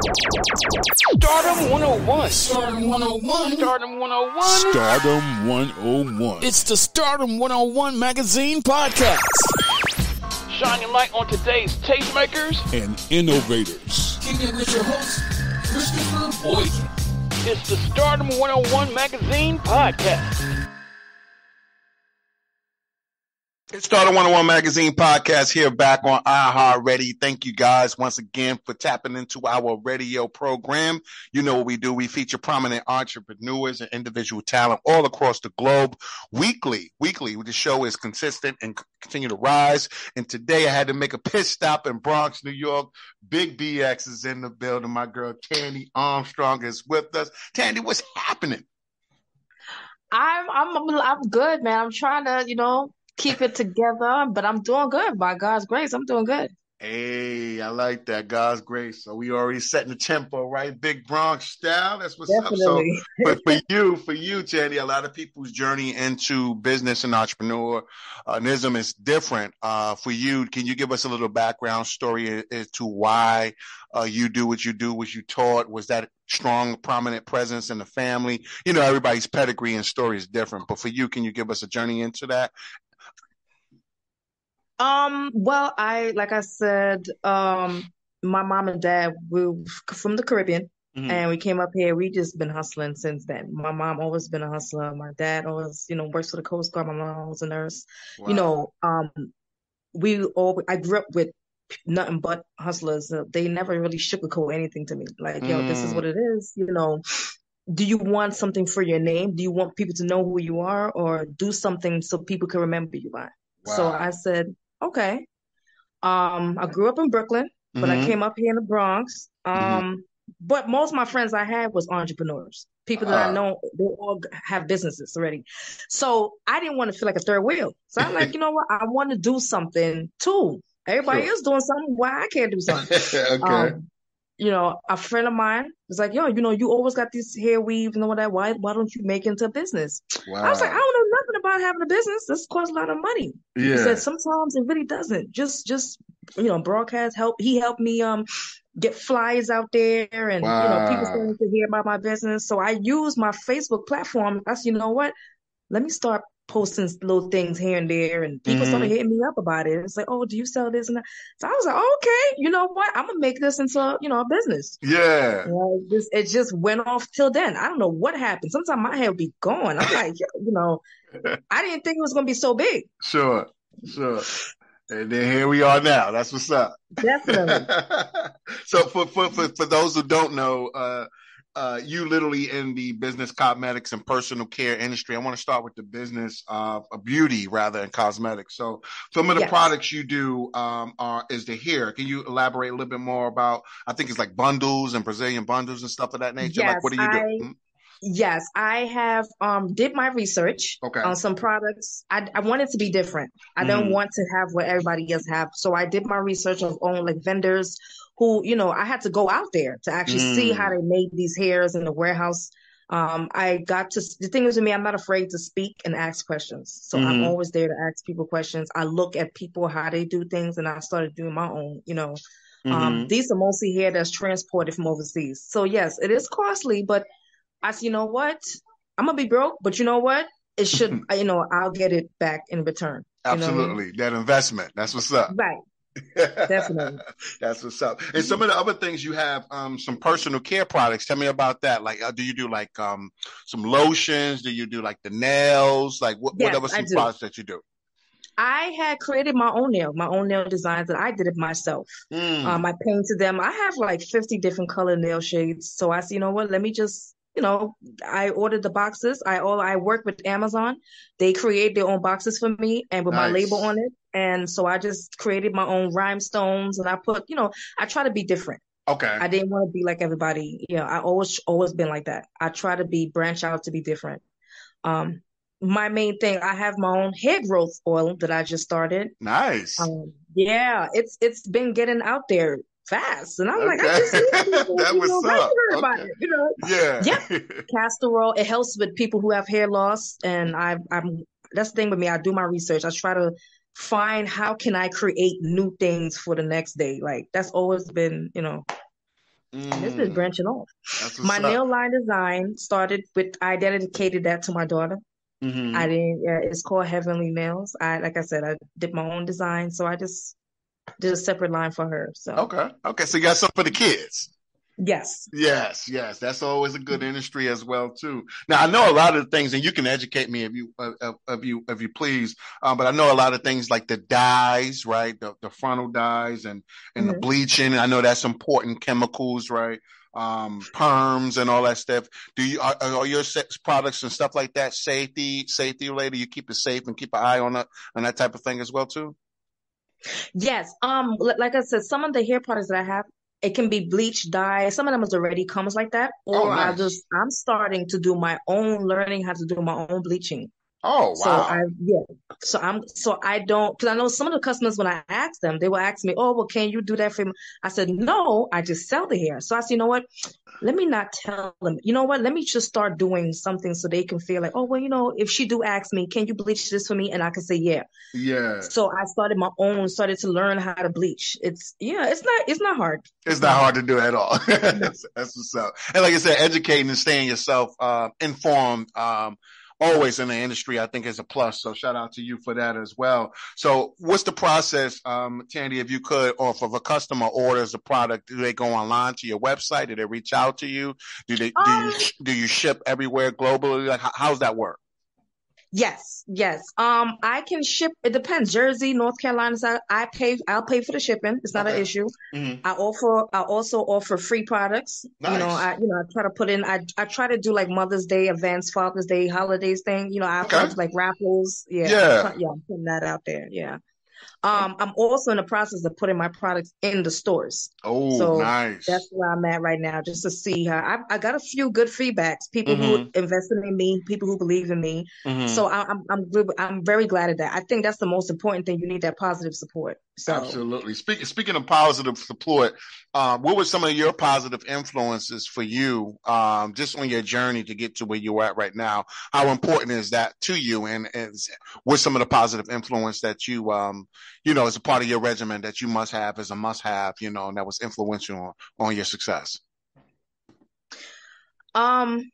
Stardom 101. Stardom 101. Stardom 101. Stardom 101. It's the Stardom 101 Magazine Podcast. Shining light on today's tastemakers and innovators. Kicking it with your host, Christopher Boykin. It's the Stardom 101 Magazine Podcast. It's Stardom 101 Magazine Podcast here back on iHeartRadio. Thank you guys once again for tapping into our radio program. You know what we do. We feature prominent entrepreneurs and individual talent all across the globe weekly. The show is consistent and continue to rise. And today I had to make a pit stop in Bronx, New York. Big BX is in the building. My girl Tandy Armstrong is with us. Tandy, what's happening? I'm good, man. I'm trying to, keep it together, but I'm doing good. By God's grace, I'm doing good. Hey, I like that. God's grace. So we already setting the tempo, right? Big Bronx style. That's what's Definitely. up. So for you, Tandy, a lot of people's journey into business and entrepreneurism is different. For you, can you give us a little background story as to why you do what you do? Was you taught? Was that strong, prominent presence in the family? You know, everybody's pedigree and story is different. But for you, can you give us a journey into that? Well, like I said, my mom and dad, we're from the Caribbean, and we came up here. We just been hustling since then. My mom always been a hustler. My dad always, works for the Coast Guard. My mom was a nurse. Wow. I grew up with nothing but hustlers. They never really sugarcoat anything to me. Like, this is what it is. Do you want something for your name? Do you want people to know who you are, or do something so people can remember you by? Wow. So I said, okay. I grew up in Brooklyn, but I came up here in the Bronx. But most of my friends I had was entrepreneurs. People that I know, they all have businesses already. So I didn't want to feel like a third wheel. So I'm like, you know what? I want to do something too. Everybody else doing something. Why I can't do something? Okay. A friend of mine was like, you always got this hair weave and all that. Why don't you make it into a business? Wow. I was like, I don't know nothing about having a business. This costs a lot of money. Yeah. He said sometimes it really doesn't. Just broadcast help. He helped me get flyers out there, and people started to hear about my business. So I used my Facebook platform. I said, you know what? Let me start posting little things here and there, and people started hitting me up about it. It's like, oh, do you sell this and that? So I was like, okay, you know what? I'm gonna make this into a business. Yeah. It just went off till then. I don't know what happened. Sometimes my hair would be gone. I'm like, I didn't think it was gonna be so big. Sure. And then here we are now. That's what's up. Definitely. So for those who don't know, you literally in the business cosmetics and personal care industry. I want to start with the business of beauty rather than cosmetics. So some of the products you do is the hair. Can you elaborate a little bit more about, I think it's like bundles and Brazilian bundles and stuff of that nature? Yes, like, what do you do? Yes, I have did my research on some products. I wanted to be different. I don't want to have what everybody else have. So I did my research of vendors who, I had to go out there to actually see how they made these hairs in the warehouse. The thing is with me, I'm not afraid to speak and ask questions. So I'm always there to ask people questions. I look at people, how they do things, and I started doing my own, These are mostly hair that's transported from overseas. So yes, it is costly, but I said, you know what? I'm going to be broke, but you know what? It should, I'll get it back in return. Absolutely. That investment. That's what's up. Right. Definitely. That's what's up. And some of the other things you have, some personal care products. Tell me about that. Like, do you do like some lotions? Do you do like the nails? Like what other some products that you do? I had created my own nail designs, and I did it myself. I painted them. I have like 50 different color nail shades. So I said, you know what? Let me just I ordered the boxes. I work with Amazon. They create their own boxes for me and with my label on it. And so I just created my own rhinestones, and I put, I try to be different. Okay. I didn't want to be like everybody. I always been like that. I try to branch out to be different. My main thing, I have my own hair growth oil that I just started. Nice. It's been getting out there fast, and I'm like, I just see people, that was up. Heard about it, Yeah. Yep. Castor oil, it helps with people who have hair loss, and I'm that's the thing with me. I do my research. I try to find how can I create new things for the next day. Like that's always been, And this is branching off. That's My what's up. nail line design started with, I dedicated that to my daughter. I didn't, it's called Heavenly Nails. Like I said, I did my own design. So I just did a separate line for her. So okay. So you got something for the kids. Yes. That's always a good industry as well too. Now I know a lot of the things, and you can educate me if you please. But I know a lot of things like the dyes, right? The frontal dyes and the bleaching. I know that's important. Chemicals, right? Perms and all that stuff. Are your products and stuff like that safety related? You keep it safe and keep an eye on that type of thing as well too. Yes. Like I said, some of the hair products that I have, it can be bleach dye. Some of them already comes like that. Or nice. I'm starting to do my own, learning how to do my own bleaching. Oh, wow. So I don't, because I know some of the customers, when I ask them, they will ask me, oh, well, can you do that for me? I said, no, I just sell the hair. So I said, you know what? Let me not tell them, you know what? Let me just start doing something so they can feel like, oh, well, you know, if she do ask me, can you bleach this for me? And I can say, yeah. Yeah. So I started to learn how to bleach. It's not hard. It's not hard to do at all. That's what's up. And like I said, educating and staying yourself informed always in the industry, I think is a plus. So shout out to you for that as well. So what's the process, Tandy, if you could, or if a customer orders a product, do they go online to your website? Do they reach out to you? Do you ship everywhere globally? Like how's that work? Yes. I can ship. It depends. Jersey, North Carolina. I'll pay for the shipping. It's not an issue. I also offer free products. Nice. I try to put in. I try to do like Mother's Day events, Father's Day, holidays thing. I have like raffles. I'm putting that out there. Yeah. I'm also in the process of putting my products in the stores. Oh, so nice. That's where I'm at right now, just to see how I got a few good feedbacks. People who invested in me, people who believe in me. So I'm very glad of that. I think that's the most important thing. You need that positive support. So. Absolutely. Speaking of positive support, what were some of your positive influences for you, just on your journey to get to where you're at right now? How important is that to you? And what's some of the positive influence that you, as a part of your regimen that you must have as a must have, and that was influential on your success? Being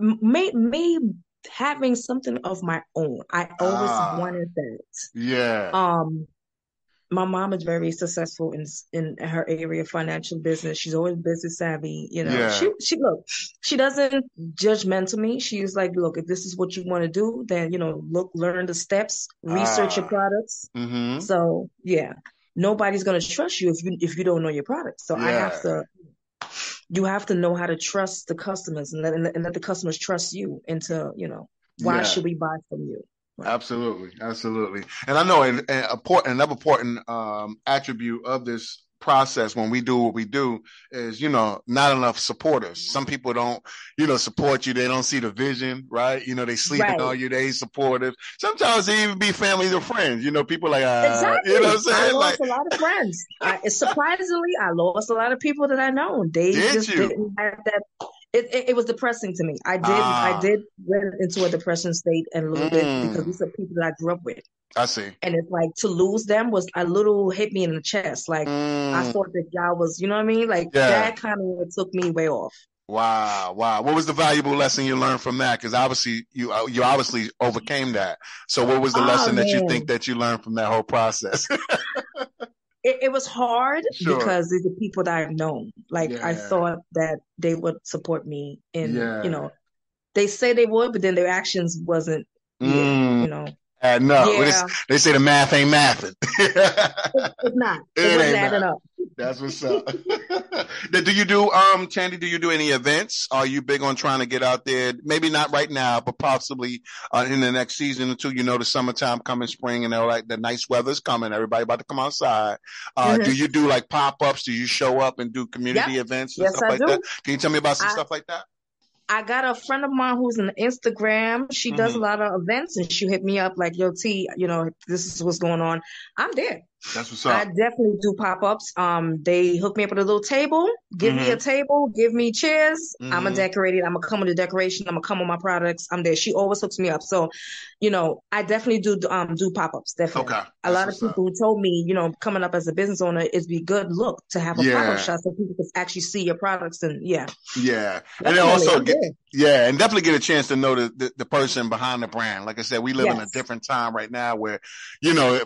me having something of my own. I always wanted that. Yeah. My mom is very successful in her area of financial business. She's always business savvy. She doesn't judgmental me. She's like, look, if this is what you want to do, then, learn the steps, research your products. So yeah, nobody's going to trust you if you don't know your product. So you have to know how to trust the customers and let the customers trust you into, why should we buy from you? Right. Absolutely. And I know another important attribute of this process when we do what we do is, not enough supporters. Some people don't, support you. They don't see the vision, right? They sleeping on you. They ain't supportive. Sometimes they even be family or friends. People like, exactly. You know what I'm saying? I lost a lot of friends. Surprisingly, I lost a lot of people that I know. They didn't have that. It was depressing to me. I did went into a depression state and a little bit because these are people that I grew up with. I see. And it's like to lose them was a little hit me in the chest. Like I thought that y'all was, you know what I mean? Like that kind of took me way off. Wow. What was the valuable lesson you learned from that? Because obviously you obviously overcame that. So what was the lesson that you think that you learned from that whole process? It was hard because these are people that I've known. Like I thought that they would support me and, they say they would, but then their actions wasn't, No, they say the math ain't mathing. It's not. It wasn't adding up. That's what's up. Do you do, Tandy, do you do any events? Are you big on trying to get out there? Maybe not right now, but possibly in the next season or two, the summertime coming, spring, and like the nice weather's coming. Everybody about to come outside. Do you do like pop-ups? Do you show up and do community events and stuff like that? Can you tell me about some stuff like that? I got a friend of mine who's on Instagram. She does a lot of events and she hit me up like, yo, T, this is what's going on. I'm there. That's what's up. I definitely do pop-ups. They hook me up with a little table, give me a table, give me chairs. I'm a decorator. I'm gonna come with a decoration. I'm gonna come with my products. I'm there. She always hooks me up. So, I definitely do pop-ups. Definitely. Okay. A lot of people who told me, coming up as a business owner, it'd be good look to have a pop-up shop so people can actually see your products and Yeah. Definitely. And then also and definitely get a chance to know the person behind the brand. Like I said, we live in a different time right now where,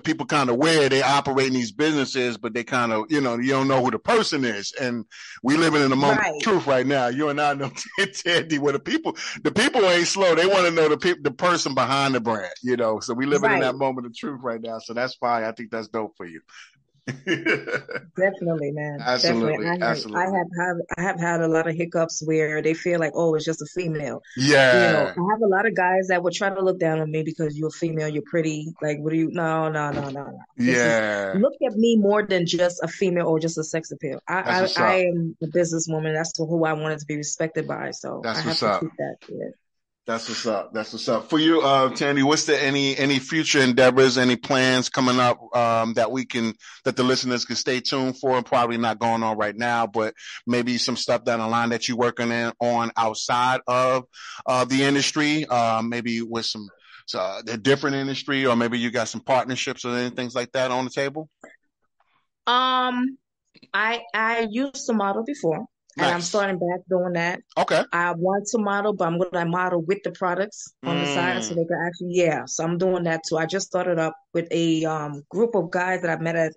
people kind of they operate in these businesses, but they kind of, you don't know who the person is. And we living in a moment of truth right now. You and I know, Tandy, where the people ain't slow. They want to know the person behind the brand, so we living in that moment of truth right now. So that's fine. I think that's dope for you. Definitely, man. Absolutely. Definitely. I have had a lot of hiccups where they feel like, oh, it's just a female. Yeah. I have a lot of guys that would try to look down on me because you're a female, you're pretty. Like, what do you? No. Yeah. Look at me more than just a female or just a sex appeal. I am a businesswoman. That's who I wanted to be respected by. So I have to keep that. Yeah. That's what's up. For you, Tandy, what's any future endeavors, any plans coming up, that the listeners can stay tuned for, and probably not going on right now, but maybe some stuff down the line that you're working on outside of, the industry, maybe with a different industry, or maybe you got some partnerships or anything like that on the table? I used to model before. Nice. And I'm starting back doing that. Okay. I want to model, but I'm going to model with the products on the side so they can actually, so I'm doing that too. I just started up with a group of guys that I met at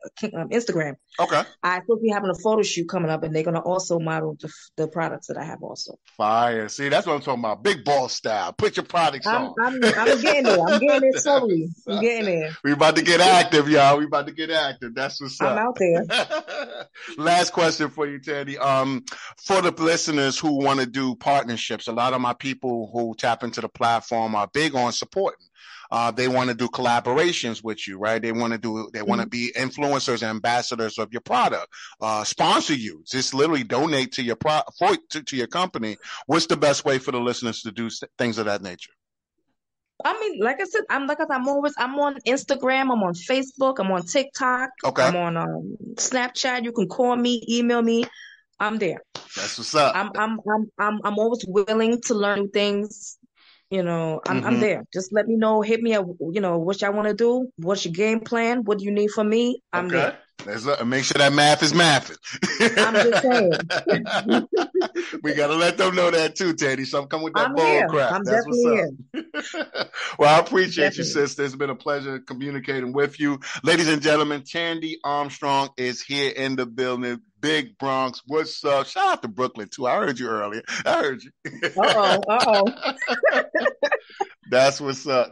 Instagram. Okay. I supposed to be having a photo shoot coming up, and they're going to also model the products that I have also. Fire. See, that's what I'm talking about. Big ball style. Put your products on. I'm getting there. I'm getting there slowly. I'm getting there. We about to get active, y'all. We about to get active. That's what's up. I'm out there. Last question for you, Tandy. For the listeners who want to do partnerships, a lot of my people who tap into the platform are big on supporting. They want to do collaborations with you, right? They want to be influencers, ambassadors of your product, sponsor you, just literally donate to your to your company. What's the best way for the listeners to do things of that nature? I mean, like I said, I'm on Instagram, I'm on Facebook, I'm on TikTok, okay. I'm on Snapchat. You can call me, email me. I'm there. That's what's up. I'm always willing to learn new things. I'm there. Just let me know. Hit me up. What y'all want to do. What's your game plan? What do you need from me? I'm there. Make sure that math is mathing. I'm just saying. We gotta let them know that too, Tandy. So I'm coming with that bull crap. I'm definitely here. Well, I appreciate you, sister. It's been a pleasure communicating with you. Ladies and gentlemen, Tandy Armstrong is here in the building. Big Bronx. What's up? Shout out to Brooklyn too. I heard you earlier. I heard you. Uh-oh. That's what's up.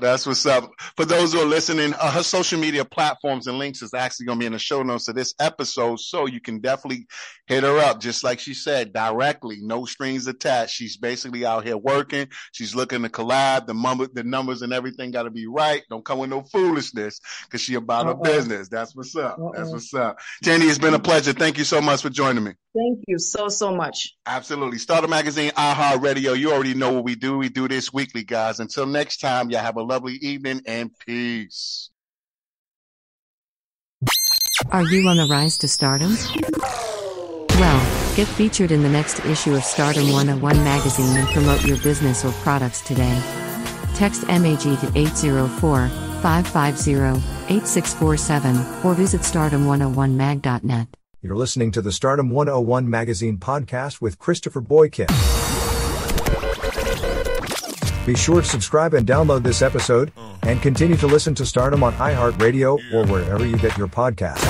For those who are listening, her social media platforms and links is actually going to be in the show notes of this episode. So you can definitely hit her up. Just like she said, directly, no strings attached. She's basically out here working. She's looking to collab. The numbers and everything got to be right. Don't come with no foolishness because she about her business. That's what's up. That's what's up. Tandy, it's been a pleasure. Thank you so much for joining me. Thank you so much. Absolutely. Stardom Magazine, iHeartRadio. You already know what we do. We do this weekly, guys. Until next time, y'all have a lovely evening and peace. Are you on the rise to stardom? Well, get featured in the next issue of Stardom101 Magazine and promote your business or products today. Text MAG to 804-550-8647 or visit stardom101mag.net. You're listening to the Stardom101 Magazine Podcast with Christopher Boykin. Be sure to subscribe and download this episode, and continue to listen to Stardom on iHeartRadio or wherever you get your podcasts.